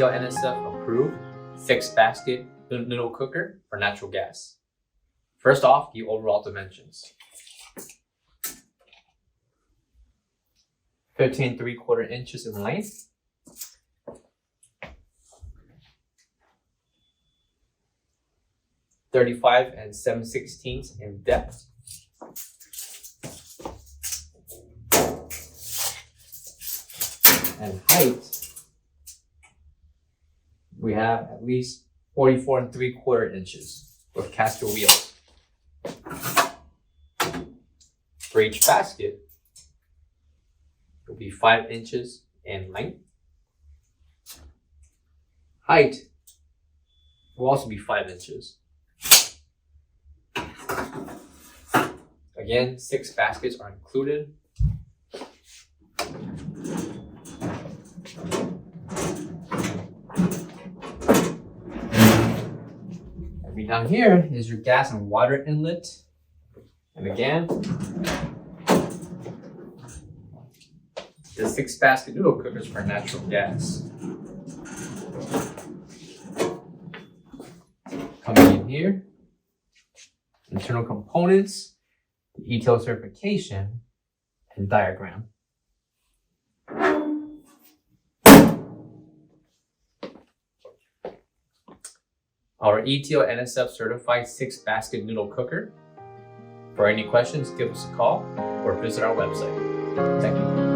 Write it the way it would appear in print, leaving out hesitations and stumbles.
ETL NSF approved 6-basket noodle cooker for natural gas. First off, the overall dimensions. 15 3/4 inches in length. 35 7/16 in depth. And height, we have at least 44 3/4 inches with caster wheels. For each basket, it will be 5 inches in length. Height will also be 5 inches. Again, 6 baskets are included. And down here is your gas and water inlet. And again, the 6-basket noodle cookers for natural gas. Coming in here, internal components, the ETL certification, and diagram. Our ETL NSF certified 6-basket noodle cooker. For any questions, give us a call or visit our website. Thank you.